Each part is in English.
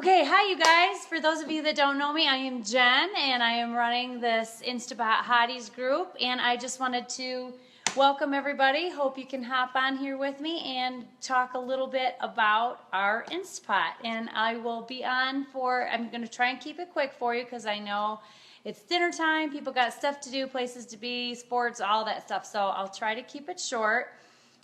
Okay, hi you guys. For those of you that don't know me, I am Jen and I am running this Instapot Hotties group, and I just wanted to welcome everybody. Hope you can hop on here with me and talk a little bit about our Instapot. And I will be on for, I'm going to try and keep it quick for you because I know it's dinner time, people got stuff to do, places to be, sports, all that stuff. So I'll try to keep it short.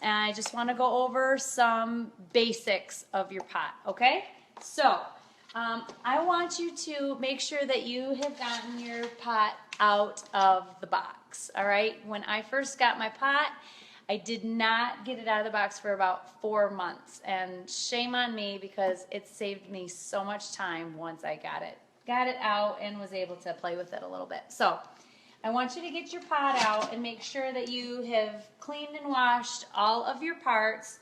And I just want to go over some basics of your pot, okay? So, I want you to make sure that you have gotten your pot out of the box, all right? When I first got my pot, I did not get it out of the box for about 4 months, and shame on me because it saved me so much time once I got it out and was able to play with it a little bit. So, I want you to get your pot out and make sure that you have cleaned and washed all of your parts.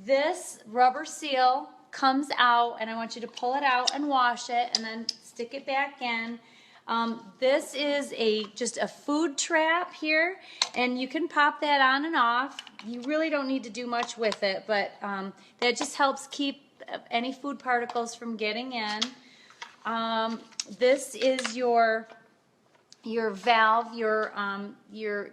This rubber seal comes out, and I want you to pull it out and wash it and then stick it back in. This is just a food trap here, and you can pop that on and off. You really don't need to do much with it, but that just helps keep any food particles from getting in. This is your valve, your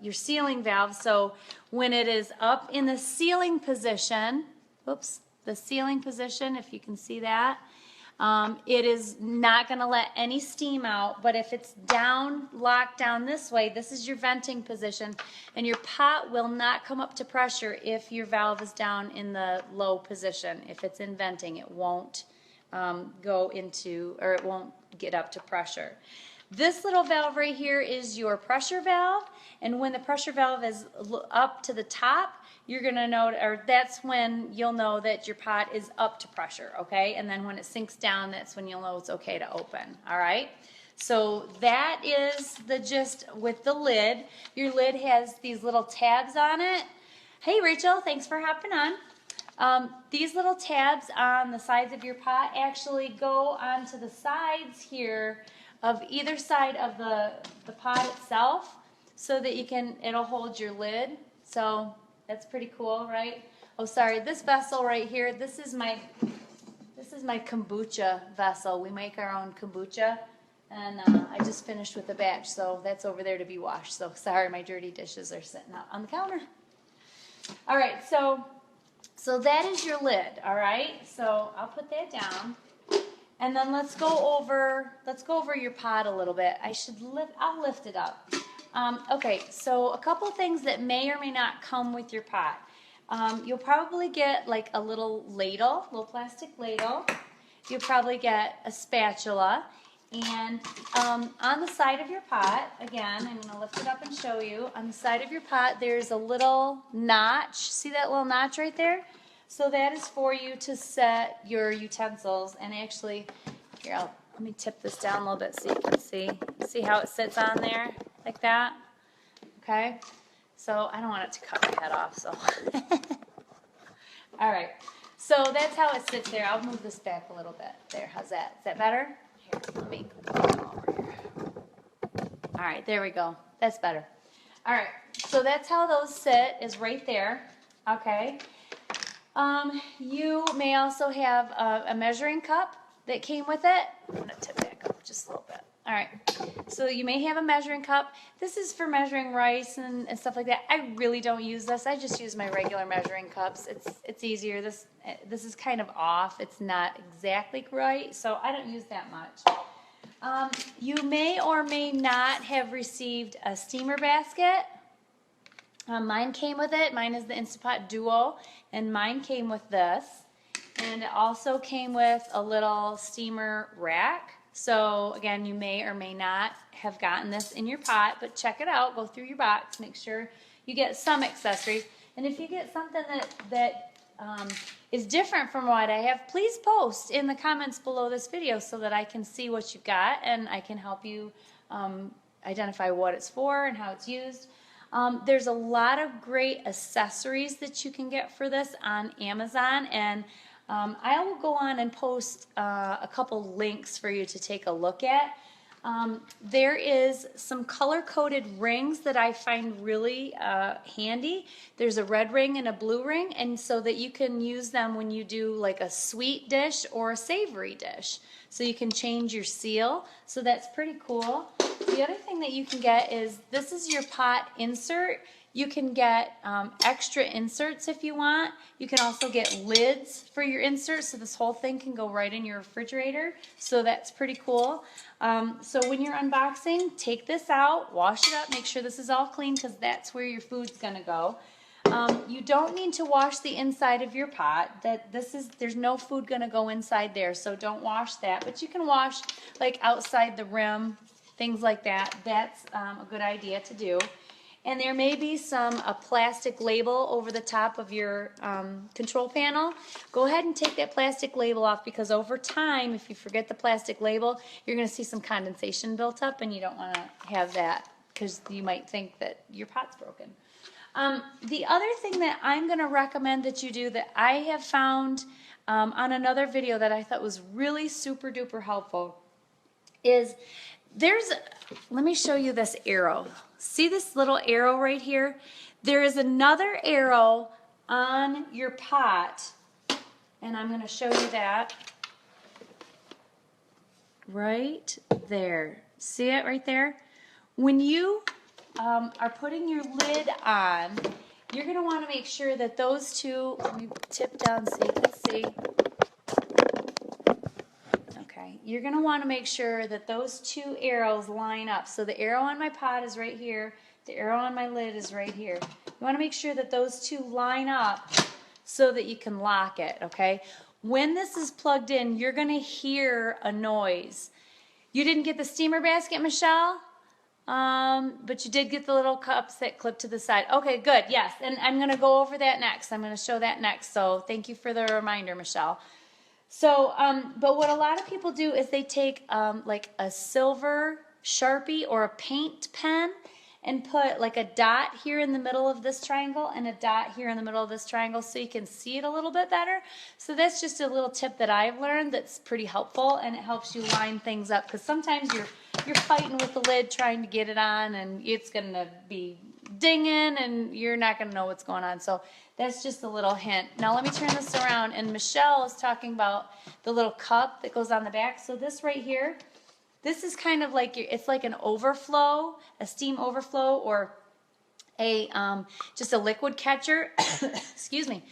sealing valve. So when it is up in the sealing position, the sealing position, if you can see that, it is not going to let any steam out. But if it's down, locked down this way, this is your venting position, and your pot will not come up to pressure if your valve is down in the low position. If it's in venting, it won't go into, or it won't get up to pressure. This little valve right here is your pressure valve, and when the pressure valve is up to the top, you're going to know, or that's when you'll know that your pot is up to pressure, okay? And then when it sinks down, that's when you'll know it's okay to open, all right? So that is the gist with the lid. Your lid has these little tabs on it. Hey, Rachel, thanks for hopping on. These little tabs on the sides of your pot actually go onto the sides here of either side of the pot itself, so that it'll hold your lid. So that's pretty cool, right? Oh, sorry, this vessel right here, this is my kombucha vessel. We make our own kombucha, and I just finished with a batch, so that's over there to be washed. So sorry, my dirty dishes are sitting out on the counter. All right, so that is your lid, all right? So I'll put that down. And then let's go over your pot a little bit. I'll lift it up. Okay, so a couple things that may or may not come with your pot. You'll probably get like a little plastic ladle. You'll probably get a spatula. And on the side of your pot, again, I'm going to lift it up and show you. On the side of your pot, there's a little notch. See that little notch right there? So that is for you to set your utensils. And actually, here, let me tip this down a little bit so you can see how it sits on there, like that. Okay? So I don't want it to cut my head off, so. All right. So that's how it sits there. I'll move this back a little bit. There, how's that? Is that better? Here, let me come over here. All right, there we go. That's better. All right, so that's how those sit, is right there. Okay. You may also have a measuring cup that came with it. I'm going to tip back up just a little bit. All right, so you may have a measuring cup. This is for measuring rice and stuff like that. I really don't use this. I just use my regular measuring cups. It's easier. This is kind of off. It's not exactly right, so I don't use that much. You may or may not have received a steamer basket. Mine came with it. Mine is the Instapot Duo, and mine came with this. And it also came with a little steamer rack. So again, you may or may not have gotten this in your pot, but check it out. Go through your box. Make sure you get some accessories. And if you get something that is different from what I have, please post in the comments below this video so that I can see what you've got and I can help you identify what it's for and how it's used. There's a lot of great accessories that you can get for this on Amazon, and I will go on and post a couple links for you to take a look at. There is some color-coded rings that I find really handy. There's a red ring and a blue ring, and so that you can use them when you do like a sweet dish or a savory dish. So you can change your seal, so that's pretty cool. The other thing that you can get is, this is your pot insert. You can get extra inserts if you want. You can also get lids for your inserts, so this whole thing can go right in your refrigerator. So that's pretty cool. So when you're unboxing, take this out, wash it up, make sure this is all clean because that's where your food's gonna go. You don't need to wash the inside of your pot. There's no food gonna go inside there, so don't wash that. But you can wash like outside the rim, things like that. That's a good idea to do. And there may be a plastic label over the top of your control panel. Go ahead and take that plastic label off, because over time, if you forget the plastic label, you're going to see some condensation built up, and you don't want to have that because you might think that your pot's broken. The other thing that I'm going to recommend that you do, that I have found on another video that I thought was really super duper helpful, is let me show you this arrow. See this little arrow right here? There is another arrow on your pot, and I'm going to show you that right there. See it right there? When you are putting your lid on, you're going to want to make sure that those two, let me tip down so you can see. Okay, you're going to want to make sure that those two arrows line up. So the arrow on my pot is right here. The arrow on my lid is right here. You want to make sure that those two line up so that you can lock it, okay? When this is plugged in, you're going to hear a noise. You didn't get the steamer basket, Michelle? But you did get the little cups that clip to the side. Okay, good, yes. And I'm going to go over that next. I'm going to show that next. So thank you for the reminder, Michelle. So, but what a lot of people do is they take like a silver Sharpie or a paint pen and put like a dot here in the middle of this triangle and a dot here in the middle of this triangle so you can see it a little bit better. So that's just a little tip that I've learned that's pretty helpful, and it helps you line things up, because sometimes you're fighting with the lid trying to get it on, and it's going to be dinging and you're not going to know what's going on. So that's just a little hint. Now let me turn this around, and Michelle is talking about the little cup that goes on the back. So this right here, this is kind of like, it's like an overflow, a steam overflow, or a just a liquid catcher. Excuse me.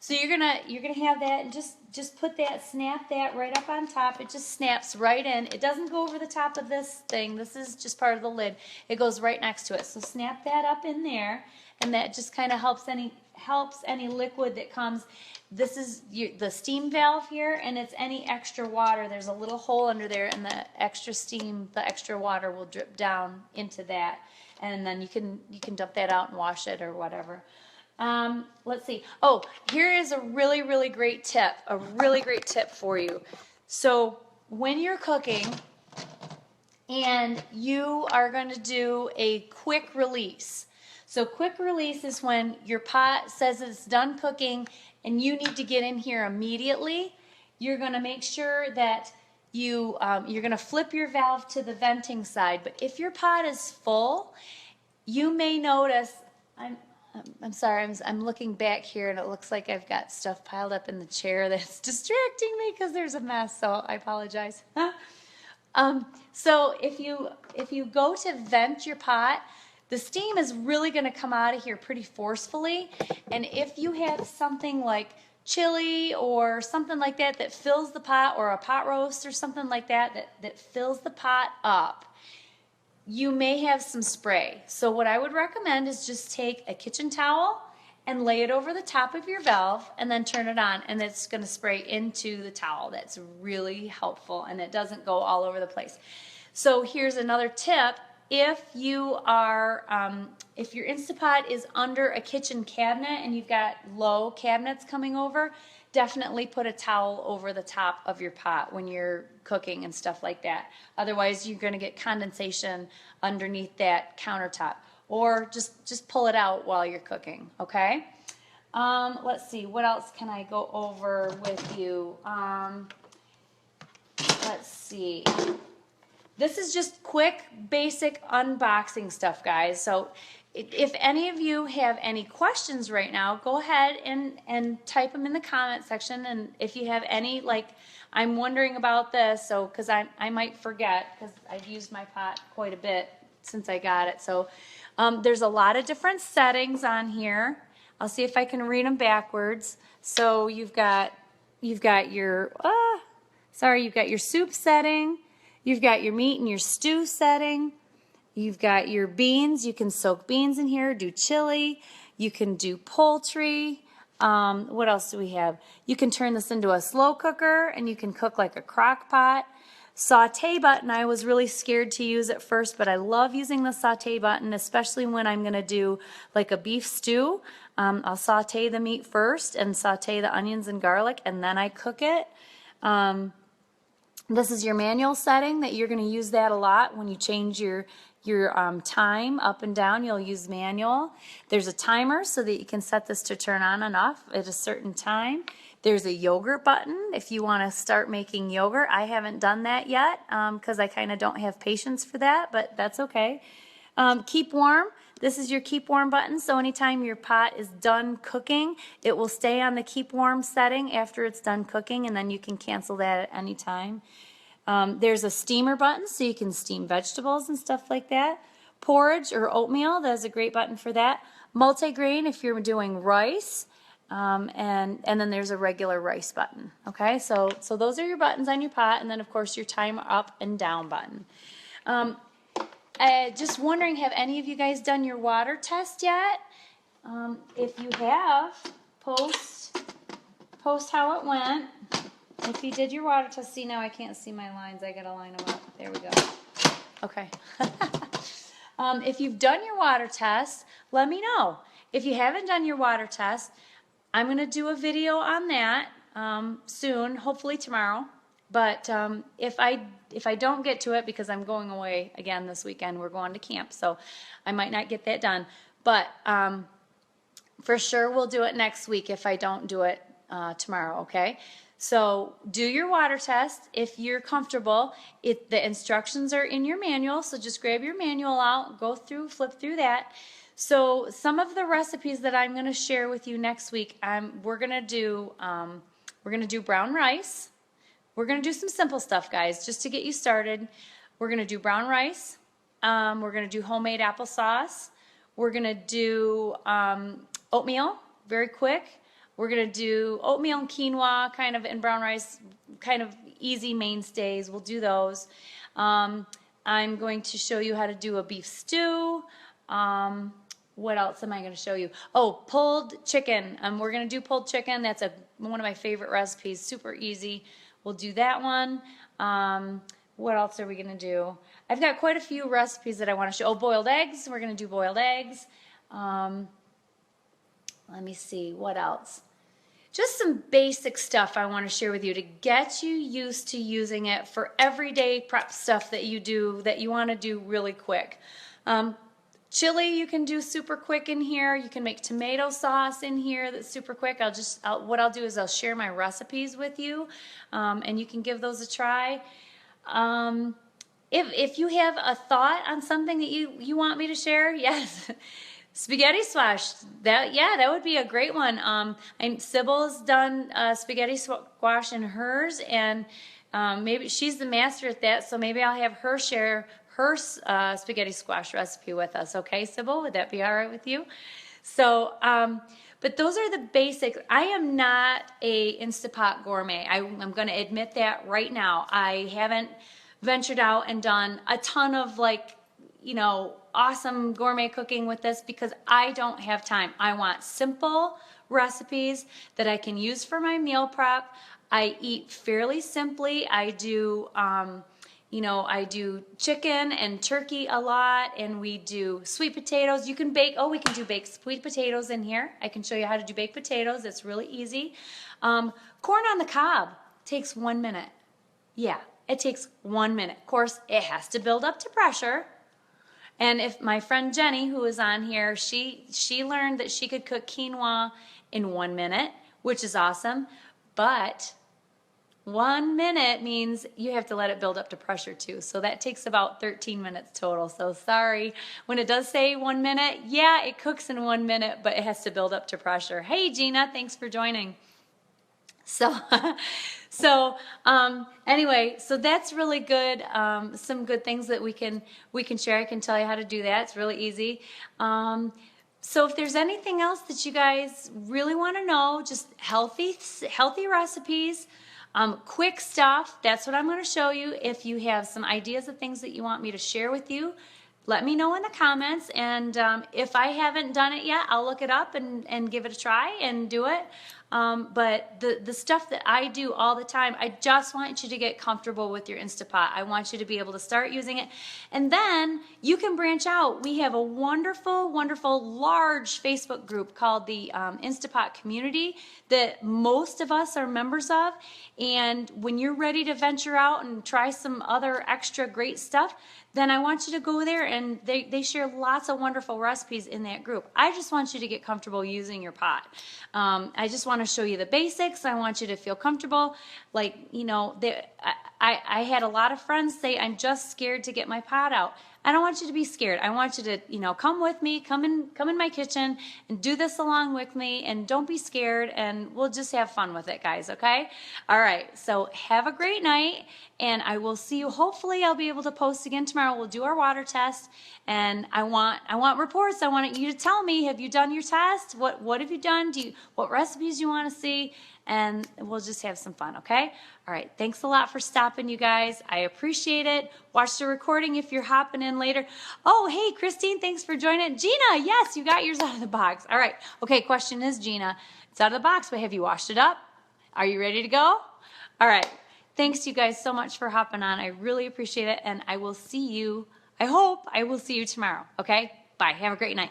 So you're gonna have that, and just put that, snap that right up on top. It just snaps right in. It doesn't go over the top of this thing. This is just part of the lid. It goes right next to it. So snap that up in there, and that just kind of helps any liquid that comes. This is the steam valve here, and it's any extra water. There's a little hole under there, and the extra steam, the extra water will drip down into that, and then you can dump that out and wash it or whatever. Let's see. Oh, here is a really, really great tip. A really great tip for you. So when you're cooking and you are going to do a quick release. So quick release is when your pot says it's done cooking and you need to get in here immediately. You're going to make sure that you're going to flip your valve to the venting side. But if your pot is full, you may notice, I'm sorry, I'm looking back here and it looks like I've got stuff piled up in the chair that's distracting me because there's a mess, so I apologize. So if you go to vent your pot, the steam is really going to come out of here pretty forcefully, and if you have something like chili or something like that that fills the pot, or a pot roast or something like that that fills the pot up, you may have some spray. So what I would recommend is just take a kitchen towel and lay it over the top of your valve and then turn it on, and it's going to spray into the towel. That's really helpful, and it doesn't go all over the place. So here's another tip. If you are, if your Instapot is under a kitchen cabinet and you've got low cabinets coming over, definitely put a towel over the top of your pot when you're cooking and stuff like that. Otherwise, you're going to get condensation underneath that countertop. Or just pull it out while you're cooking, okay? Let's see, what else can I go over with you? Let's see. this is just quick, basic unboxing stuff, guys. So if any of you have any questions right now, go ahead and type them in the comment section. And if you have any, like, I'm wondering about this, so because I might forget, because I've used my pot quite a bit since I got it. So there's a lot of different settings on here. I'll see if I can read them backwards. So you've got your you've got your soup setting, you've got your meat and your stew setting, you've got your beans. You can soak beans in here, do chili, you can do poultry. What else do we have? You can turn this into a slow cooker, and you can cook like a crock pot. Saute button, I was really scared to use at first, but I love using the saute button, especially when I'm going to do like a beef stew. I'll saute the meat first and saute the onions and garlic, and then I cook it. This is your manual setting that you're going to use that a lot when you change your time up and down. You'll use manual. There's a timer so that you can set this to turn on and off at a certain time. There's a yogurt button if you want to start making yogurt. I haven't done that yet because I kind of don't have patience for that, but that's okay. Keep warm. This is your keep warm button, so anytime your pot is done cooking, it will stay on the keep warm setting after it's done cooking, and then you can cancel that at any time. There's a steamer button, so you can steam vegetables and stuff like that. Porridge or oatmeal, that's a great button for that. Multigrain if you're doing rice. And then there's a regular rice button. Okay, so those are your buttons on your pot, and then of course your timer up and down button. Just wondering, have any of you guys done your water test yet? If you have, post how it went. If you did your water test, see, now I can't see my lines. I gotta line them up. There we go. Okay. If you've done your water test, let me know. If you haven't done your water test, I'm going to do a video on that soon, hopefully tomorrow. But if I don't get to it, because I'm going away again this weekend, we're going to camp, so I might not get that done. But for sure we'll do it next week if I don't do it tomorrow, okay? So do your water test if you're comfortable. The instructions are in your manual, so just grab your manual out, go through, flip through that. So some of the recipes that I'm going to share with you next week, we're going to do brown rice. We're going to do some simple stuff, guys, just to get you started. We're going to do brown rice. We're going to do homemade applesauce. We're going to do oatmeal, very quick. We're going to do oatmeal and quinoa, kind of, and brown rice, kind of easy mainstays. We'll do those. I'm going to show you how to do a beef stew. What else am I going to show you? Oh, pulled chicken. We're going to do pulled chicken. That's one of my favorite recipes. Super easy. We'll do that one. What else are we going to do? I've got quite a few recipes that I want to show. Oh, boiled eggs. We're going to do boiled eggs. Let me see. What else? Just some basic stuff I want to share with you to get you used to using it for everyday prep stuff that you do, that you want to do really quick. Chili you can do super quick in here. You can make tomato sauce in here that's super quick. What I'll do is I'll share my recipes with you, and you can give those a try. If you have a thought on something that you want me to share, yes. Spaghetti squash, that would be a great one. Sybil's done spaghetti squash in hers, and maybe she's the master at that, so maybe I'll have her share her spaghetti squash recipe with us. Okay, Sybil, would that be all right with you? So, but those are the basics. I am not a Instapot gourmet. I'm going to admit that right now. I haven't ventured out and done a ton of awesome gourmet cooking with this because I don't have time. I want simple recipes that I can use for my meal prep. I eat fairly simply. I do I do chicken and turkey a lot, and we do sweet potatoes. You can bake, we can do baked sweet potatoes in here. I can show you how to do baked potatoes. It's really easy. Corn on the cob takes 1 minute. Yeah, it takes 1 minute. Of course, it has to build up to pressure. And if my friend Jenny, who is on here, she learned that she could cook quinoa in 1 minute, which is awesome. But 1 minute means you have to let it build up to pressure too. So that takes about 13 minutes total. So sorry, when it does say 1 minute, yeah, it cooks in 1 minute, but it has to build up to pressure. Hey, Gina, thanks for joining. So, anyway, so that's really good. Some good things that we can share. I can tell you how to do that. It's really easy. So if there's anything else that you guys really want to know, just healthy recipes, quick stuff, that's what I'm going to show you. If you have some ideas of things that you want me to share with you, let me know in the comments. And if I haven't done it yet, I'll look it up and give it a try and do it. But the stuff that I do all the time, I just want you to get comfortable with your Instapot. I want you to be able to start using it. And then you can branch out. We have a wonderful, wonderful, large Facebook group called the Instapot Community that most of us are members of. And when you're ready to venture out and try some other extra great stuff, then I want you to go there, and they share lots of wonderful recipes in that group. I just want you to get comfortable using your pot. I just want to show you the basics. I want you to feel comfortable. Like, you know, I had a lot of friends say, I'm just scared to get my pot out. I don't want you to be scared. I want you to, you know, come with me, come in my kitchen and do this along with me, and don't be scared, and we'll just have fun with it, guys, okay? All right, so have a great night, and I will see you. Hopefully I'll be able to post again tomorrow. We'll do our water test, and I want reports. I want you to tell me, have you done your test? What have you done? What recipes do you want to see? And we'll just have some fun, okay? All right, thanks a lot for stopping, you guys. I appreciate it. Watch the recording if you're hopping in later. Oh, hey, Christine, thanks for joining. Gina, yes, you got yours out of the box. All right, okay, question is, Gina, it's out of the box, but have you washed it up? Are you ready to go? All right, thanks you guys so much for hopping on. I really appreciate it, and I will see you, I hope I will see you tomorrow, okay? Bye, have a great night.